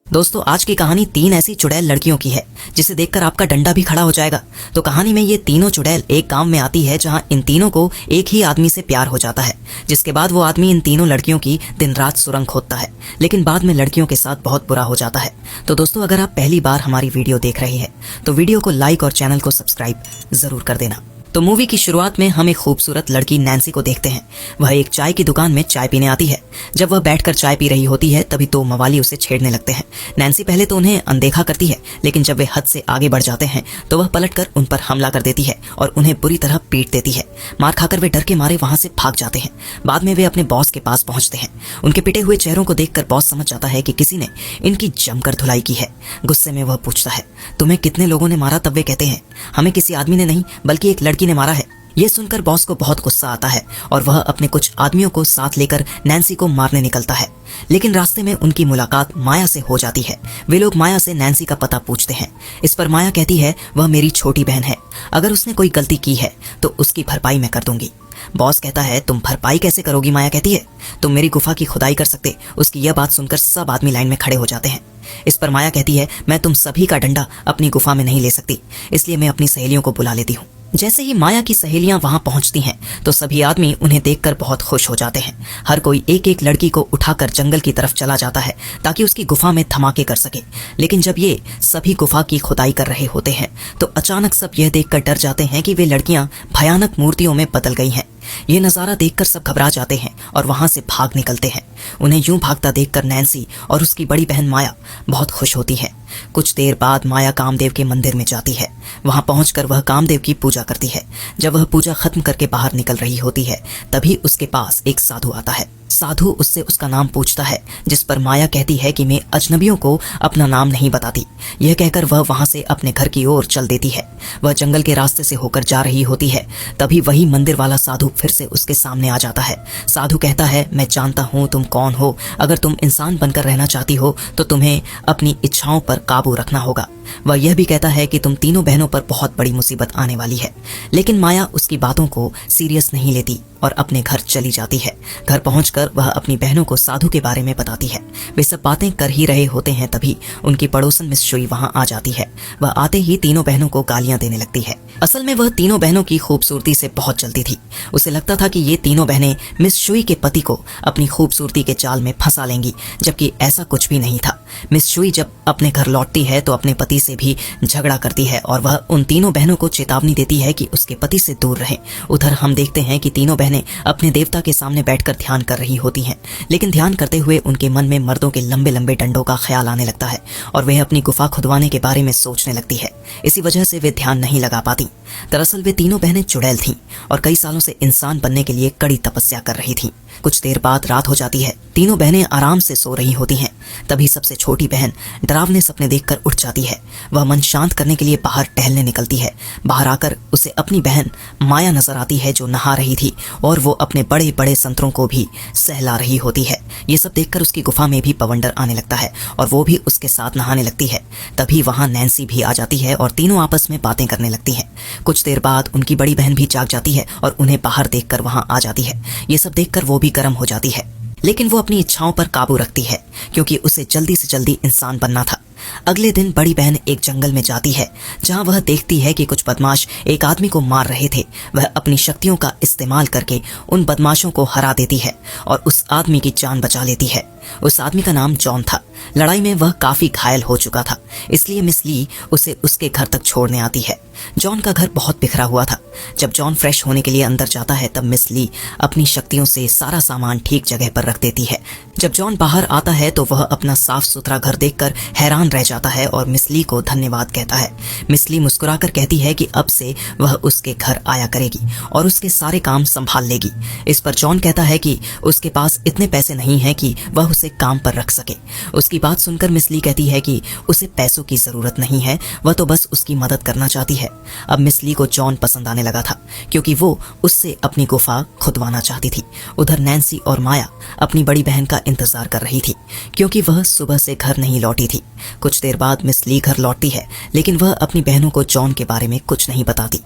दोस्तों, आज की कहानी 3 ऐसी चुड़ैल लड़कियों की है जिसे देखकर आपका डंडा भी खड़ा हो जाएगा। तो कहानी में ये तीनों चुड़ैल एक गांव में आती है जहां इन तीनों को एक ही आदमी से प्यार हो जाता है, जिसके बाद वो आदमी इन तीनों लड़कियों की दिन रात सुरंग खोदता है, लेकिन बाद में लड़कियों के साथ बहुत बुरा हो जाता है। तो दोस्तों, अगर आप पहली बार हमारी वीडियो देख रहे हैं तो वीडियो को लाइक और चैनल को सब्सक्राइब जरूर कर देना। तो मूवी की शुरुआत में हम एक खूबसूरत लड़की नैन्सी को देखते हैं। वह एक चाय की दुकान में चाय पीने आती है। जब वह बैठकर चाय पी रही होती है तभी 2 मवाली उसे छेड़ने लगते हैं। नैन्सी पहले तो उन्हें अनदेखा करती है, लेकिन जब वे हद से आगे बढ़ जाते हैं तो वह पलटकर उन पर हमला कर देती है और उन्हें बुरी तरह पीट देती है। मार खाकर वे डर के मारे वहां से भाग जाते हैं। बाद में वे अपने बॉस के पास पहुंचते हैं। उनके पिटे हुए चेहरों को देखकर बॉस समझ जाता है कि किसी ने इनकी जमकर धुलाई की है। गुस्से में वह पूछता है, तुम्हें कितने लोगों ने मारा? तब वे कहते हैं, हमें किसी आदमी ने नहीं बल्कि एक लड़की ने मारा है। ये सुनकर बॉस को बहुत गुस्सा आता है और वह अपने कुछ आदमियों को साथ लेकर नैन्सी को मारने निकलता है, लेकिन रास्ते में उनकी मुलाकात माया से हो जाती है। वे लोग माया से नैन्सी का पता पूछते हैं। इस पर माया कहती है, वह मेरी छोटी बहन है, अगर उसने कोई गलती की है तो उसकी भरपाई मैं कर दूंगी। बॉस कहता है, तुम भरपाई कैसे करोगी? माया कहती है, तुम मेरी गुफा की खुदाई कर सकते। उसकी यह बात सुनकर सब आदमी लाइन में खड़े हो जाते हैं। इस पर माया कहती है, मैं तुम सभी का डंडा अपनी गुफा में नहीं ले सकती, इसलिए मैं अपनी सहेलियों को बुला लेती हूँ। जैसे ही माया की सहेलियां वहां पहुंचती हैं तो सभी आदमी उन्हें देखकर बहुत खुश हो जाते हैं। हर कोई एक एक लड़की को उठाकर जंगल की तरफ चला जाता है ताकि उसकी गुफा में धमाके कर सके। लेकिन जब ये सभी गुफा की खुदाई कर रहे होते हैं तो अचानक सब यह देखकर डर जाते हैं कि वे लड़कियां भयानक मूर्तियों में बदल गई हैं। ये नजारा देखकर सब घबरा जाते हैं और वहां से भाग निकलते हैं। उन्हें यूं भागता देखकर नैन्सी और उसकी बड़ी बहन माया बहुत खुश होती है। कुछ देर बाद माया कामदेव के मंदिर में जाती है। वहां पहुंचकर वह कामदेव की पूजा करती है। जब वह पूजा खत्म करके बाहर निकल रही होती है तभी उसके पास एक साधु आता है। साधु उससे उसका नाम पूछता है, जिस पर माया कहती है कि मैं अजनबियों को अपना नाम नहीं बताती। यह कहकर वह वहां से अपने घर की ओर चल देती है। वह जंगल के रास्ते से होकर जा रही होती है, तभी वही मंदिर वाला साधु फिर से उसके सामने आ जाता है। साधु कहता है, मैं जानता हूँ तुम कौन हो। अगर तुम इंसान बनकर रहना चाहती हो तो तुम्हें अपनी इच्छाओं पर काबू रखना होगा। वह यह भी कहता है कि तुम तीनों बहनों पर बहुत बड़ी मुसीबत आने वाली है। लेकिन माया उसकी बातों को सीरियस नहीं लेती और अपने घर चली जाती है। घर पहुंचकर वह अपनी बहनों को साधु के बारे में बताती है। वे सब बातें कर ही रहे होते हैं तभी उनकी पड़ोसन मिस शुई वहां आ जाती है। वह आते ही तीनों बहनों को गालियां देने लगती है। असल में वह तीनों बहनों की खूबसूरती से बहुत जलती थी। उसे लगता था कि ये तीनों बहनें मिस शुई के पति को अपनी खूबसूरती के जाल में फंसा लेंगी, जबकि ऐसा कुछ भी नहीं था। मिस शुई जब अपने घर लौटती है तो अपने पति से भी झगड़ा करती है और वह उन तीनों बहनों को चेतावनी देती है कि उसके पति से दूर रहें। उधर हम देखते हैं कि तीनों बहनें अपने देवता के सामने बैठकर ध्यान कर रही होती हैं, लेकिन ध्यान करते हुए उनके मन में मर्दों के लंबे लंबे डंडों का ख्याल आने लगता है और वे अपनी गुफा खुदवाने के बारे में सोचने लगती है। इसी वजह से वे ध्यान नहीं लगा पाती। दरअसल वे तीनों बहनें चुड़ैल थीं और कई सालों से इंसान बनने के लिए कड़ी तपस्या कर रही थीं। कुछ देर बाद रात हो जाती है। तीनों बहनें आराम से सो रही होती हैं। तभी सबसे छोटी बहन डरावने सपने देखकर उठ जाती है। वह मन शांत करने के लिए बाहर टहलने निकलती है। बाहर आकर उसे अपनी बहन माया नजर आती है जो नहा रही थी और वो अपने बड़े बड़े संतरों को भी सहला रही होती है। ये सब देखकर उसकी गुफा में भी बवंडर आने लगता है और वो भी उसके साथ नहाने लगती है। तभी वहां नैन्सी भी आ जाती है और तीनों आपस में बातें करने लगती हैं। कुछ देर बाद उनकी बड़ी बहन भी जाग जाती है और उन्हें बाहर देखकर वहां आ जाती है। ये सब देखकर वो भी गर्म हो जाती है, लेकिन वो अपनी इच्छाओं पर काबू रखती है क्योंकि उसे जल्दी से जल्दी इंसान बनना था। अगले दिन बड़ी बहन एक जंगल में जाती है जहां वह देखती है कि कुछ बदमाश एक आदमी को मार रहे थे। वह अपनी शक्तियों का इस्तेमाल करके उन बदमाशों को हरा देती है और उस आदमी की जान बचा लेती है। उस आदमी का नाम जॉन था। लड़ाई में वह काफी घायल हो चुका था, इसलिए मिस ली उसे उसके घर तक छोड़ने आती है। जॉन का घर बहुत बिखरा हुआ था। जब जॉन फ्रेश होने के लिए अंदर जाता है तब मिस ली अपनी शक्तियों से सारा सामान ठीक जगह पर रख देती है। जब जॉन बाहर आता है तो वह अपना साफ सुथरा घर देखकर हैरान रह जाता है और मिस ली को धन्यवाद कहता है। मिस ली मुस्कुराकर कहती है कि अब से वह उसके घर आया करेगी और उसके सारे काम संभाल लेगी। इस पर जॉन कहता है कि उसके पास इतने पैसे नहीं हैं कि वह उसे काम पर रख सके। उसकी बात सुनकर मिस ली कहती है कि उसे पैसों की जरूरत नहीं है, वह तो बस उसकी मदद करना चाहती है। अब मिस ली को जॉन पसंद आने लगा था क्योंकि वो उससे अपनी गुफा खुदवाना चाहती थी। उधर नैन्सी और माया अपनी बड़ी बहन का इंतजार कर रही थी क्योंकि वह सुबह से घर नहीं लौटी थी। कुछ देर बाद मिस ली घर लौटती है, लेकिन वह अपनी बहनों को जॉन के बारे में कुछ नहीं बताती।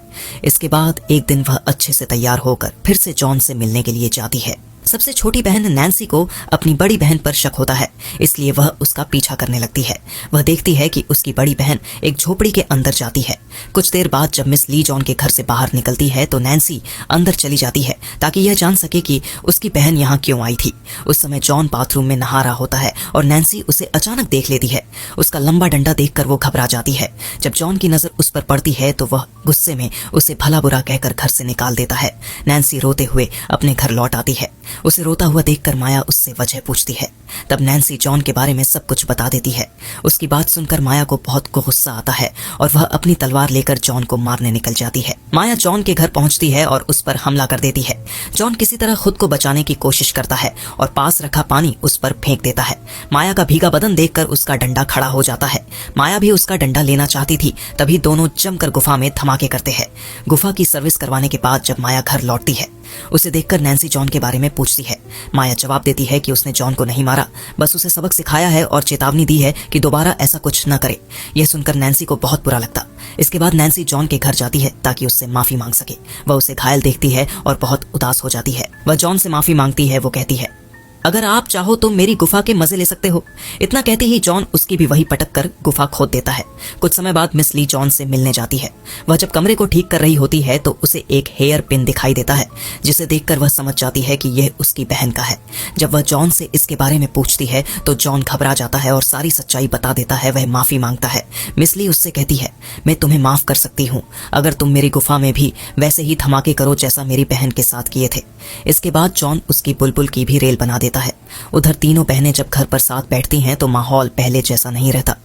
इसके बाद एक दिन वह अच्छे से तैयार होकर फिर से जॉन से मिलने के लिए जाती है। सबसे छोटी बहन नैन्सी को अपनी बड़ी बहन पर शक होता है, इसलिए वह उसका पीछा करने लगती है। वह देखती है कि उसकी बड़ी बहन एक झोपड़ी के अंदर जाती है। कुछ देर बाद जब मिस ली जॉन के घर से बाहर निकलती है तो नैन्सी अंदर चली जाती है ताकि यह जान सके कि उसकी बहन यहाँ क्यों आई थी। उस समय जॉन बाथरूम में नहा रहा होता है और नैन्सी उसे अचानक देख लेती है। उसका लंबा डंडा देखकर वो घबरा जाती है। जब जॉन की नजर उस पर पड़ती है तो वह गुस्से में उसे भला बुरा कहकर घर से निकाल देता है। नैन्सी रोते हुए अपने घर लौट आती है। उसे रोता हुआ देखकर माया उससे वजह पूछती है। तब नैन्सी जॉन के बारे में सब कुछ बता देती है। उसकी बात सुनकर माया को बहुत गुस्सा आता है और वह अपनी तलवार लेकर जॉन को मारने निकल जाती है। माया जॉन के घर पहुंचती है और उस पर हमला कर देती है। जॉन किसी तरह खुद को बचाने की कोशिश करता है और पास रखा पानी उस पर फेंक देता है। माया का भीगा बदन देखकर उसका डंडा खड़ा हो जाता है। माया भी उसका डंडा लेना चाहती थी, तभी दोनों जमकर गुफा में धमाके करते हैं। गुफा की सर्विस करवाने के बाद जब माया घर लौटती है, उसे देखकर नैन्सी जॉन के बारे में पूछती है। माया जवाब देती है कि उसने जॉन को नहीं मारा, बस उसे सबक सिखाया है और चेतावनी दी है कि दोबारा ऐसा कुछ न करे। यह सुनकर नैन्सी को बहुत बुरा लगता। इसके बाद नैन्सी जॉन के घर जाती है ताकि उससे माफी मांग सके। वह उसे घायल देखती है और बहुत उदास हो जाती है। वह जॉन से माफी मांगती है। वो कहती है, अगर आप चाहो तो मेरी गुफा के मजे ले सकते हो। इतना कहते ही जॉन उसकी भी वही पटक कर गुफा खोद देता है। कुछ समय बाद मिस ली जॉन से मिलने जाती है। वह जब कमरे को ठीक कर रही होती है तो उसे एक हेयर पिन दिखाई देता है, जिसे देखकर वह समझ जाती है कि यह उसकी बहन का है। जब वह जॉन से इसके बारे में पूछती है तो जॉन घबरा जाता है और सारी सच्चाई बता देता है। वह माफी मांगता है। मिस ली उससे कहती है, मैं तुम्हें माफ कर सकती हूँ अगर तुम मेरी गुफा में भी वैसे ही धमाके करो जैसा मेरी बहन के साथ किए थे। इसके बाद जॉन उसकी बुलबुल की भी रेल बना देता है। उधर तीनों बहनें जब घर पर साथ बैठती हैं तो माहौल पहले जैसा नहीं रहता।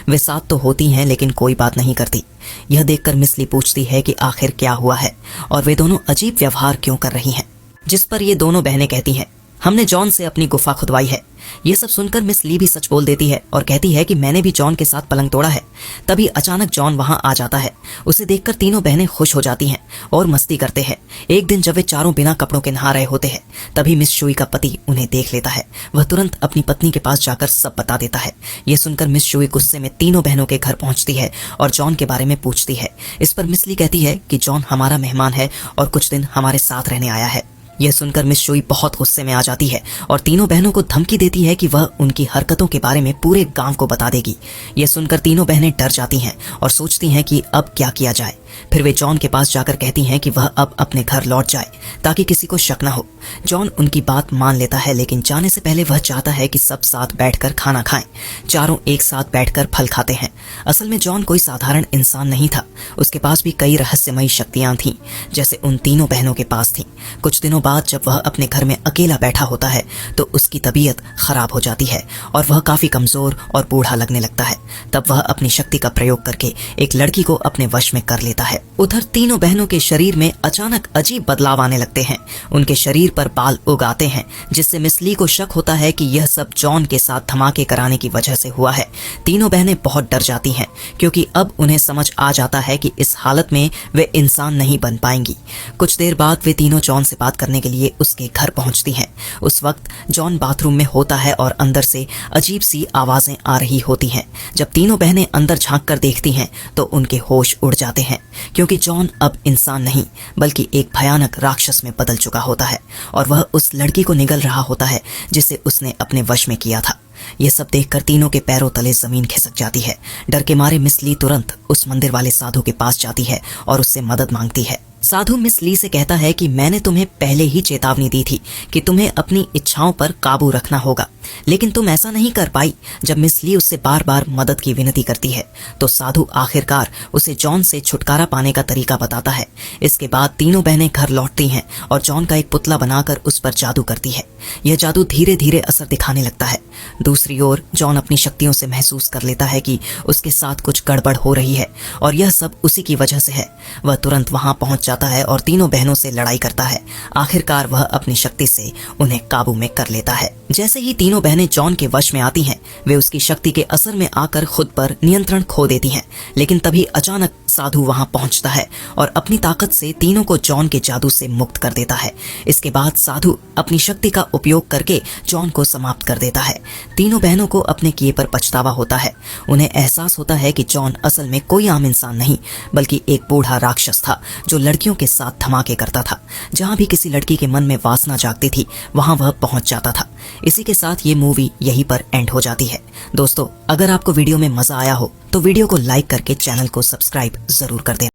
वे साथ तो होती हैं लेकिन कोई बात नहीं करती। यह देखकर मिस ली पूछती है कि आखिर क्या हुआ है और वे दोनों अजीब व्यवहार क्यों कर रही हैं, जिस पर ये दोनों बहनें कहती हैं, हमने जॉन से अपनी गुफा खुदवाई है। ये सब सुनकर मिस ली भी सच बोल देती है और कहती है कि मैंने भी जॉन के साथ पलंग तोड़ा है। तभी अचानक जॉन वहां आ जाता है। उसे देखकर तीनों बहनें खुश हो जाती हैं और मस्ती करते हैं। एक दिन जब वे चारों बिना कपड़ों के नहा रहे होते हैं, तभी मिस शुई का पति उन्हें देख लेता है। वह तुरंत अपनी पत्नी के पास जाकर सब बता देता है। ये सुनकर मिस शुई गुस्से में तीनों बहनों के घर पहुंचती है और जॉन के बारे में पूछती है। इस पर मिस ली कहती है कि जॉन हमारा मेहमान है और कुछ दिन हमारे साथ रहने आया है। यह सुनकर मिस शुई बहुत गुस्से में आ जाती है और तीनों बहनों को धमकी देती है कि वह उनकी हरकतों के बारे में पूरे गांव को बता देगी। यह सुनकर तीनों बहनें डर जाती हैं और सोचती हैं कि अब क्या किया जाए। फिर वे जॉन के पास जाकर कहती हैं कि वह अब अपने घर लौट जाए ताकि किसी को शक न हो। जॉन उनकी बात मान लेता है, लेकिन जाने से पहले वह चाहता है कि सब साथ बैठकर खाना खाएं। चारों एक साथ बैठकर फल खाते हैं। असल में जॉन कोई साधारण इंसान नहीं था। उसके पास भी कई रहस्यमयी शक्तियां थीं, जैसे उन तीनों बहनों के पास थीं। कुछ दिनों बाद जब वह अपने घर में अकेला बैठा होता है तो उसकी तबीयत खराब हो जाती है और वह काफी कमजोर और बूढ़ा लगने लगता है। तब वह अपनी शक्ति का प्रयोग करके एक लड़की को अपने वश में कर लेता है। उधर तीनों बहनों के शरीर में अचानक अजीब बदलाव आने लगते हैं। उनके शरीर पर बाल उग आते हैं, जिससे मिस ली को शक होता है कि यह सब जॉन के साथ धमाके कराने की वजह से हुआ है। तीनों बहनें बहुत डर जाती हैं क्योंकि अब उन्हें समझ आ जाता है कि इस हालत में वे इंसान नहीं बन पाएंगी। कुछ देर बाद वे तीनों जॉन से बात करने के लिए उसके घर पहुंचती हैं। उस वक्त जॉन बाथरूम में होता है और अंदर से अजीब सी आवाजें आ रही होती हैं। जब तीनों बहनें अंदर झांक कर देखती हैं तो उनके होश उड़ जाते हैं क्योंकि जॉन अब इंसान नहीं बल्कि एक भयानक राक्षस में बदल चुका होता है और वह उस लड़की को निगल रहा होता है जिसे उसने अपने वश में किया था। यह सब देखकर तीनों के पैरों तले जमीन खिसक जाती है। डर के मारे मिस ली तुरंत उस मंदिर वाले साधु के पास जाती है और उससे मदद मांगती है। साधु मिस ली से कहता है कि मैंने तुम्हें पहले ही चेतावनी दी थी कि तुम्हें अपनी इच्छाओं पर काबू रखना होगा, लेकिन तुम ऐसा नहीं कर पाई। जब मिस ली उससे बार बार मदद की विनती करती है तो साधु आखिरकार उसे जॉन से छुटकारा पाने का तरीका बताता है। इसके बाद तीनों बहनें घर लौटती हैं और जॉन का एक पुतला बनाकर उस पर जादू करती है। यह जादू धीरे धीरे असर दिखाने लगता है। दूसरी ओर जॉन अपनी शक्तियों से महसूस कर लेता है कि उसके साथ कुछ गड़बड़ हो रही है और यह सब उसी की वजह से है। वह तुरंत वहां पहुंच जाता है और तीनों बहनों से लड़ाई करता है। आखिरकार वह अपनी शक्ति से उन्हें काबू में कर लेता है। जैसे ही तीनों बहनें जॉन के वश में आती हैं, वे उसकी शक्ति के असर में आकर खुद पर नियंत्रण खो देती हैं। लेकिन तभी अचानक साधु वहां पहुंचता है और अपनी ताकत से तीनों को जॉन के जादू से मुक्त कर देता है। इसके बाद साधु अपनी शक्ति का उपयोग करके जॉन को समाप्त कर देता है। तीनों बहनों को अपने किए पर पछतावा होता है। उन्हें एहसास होता है कि जॉन असल में कोई आम इंसान नहीं बल्कि एक बूढ़ा राक्षस था जो लड़की लड़कियों के साथ धमाके करता था। जहां भी किसी लड़की के मन में वासना जागती थी वहां वह पहुंच जाता था। इसी के साथ ये मूवी यहीं पर एंड हो जाती है। दोस्तों, अगर आपको वीडियो में मजा आया हो तो वीडियो को लाइक करके चैनल को सब्सक्राइब जरूर कर देना।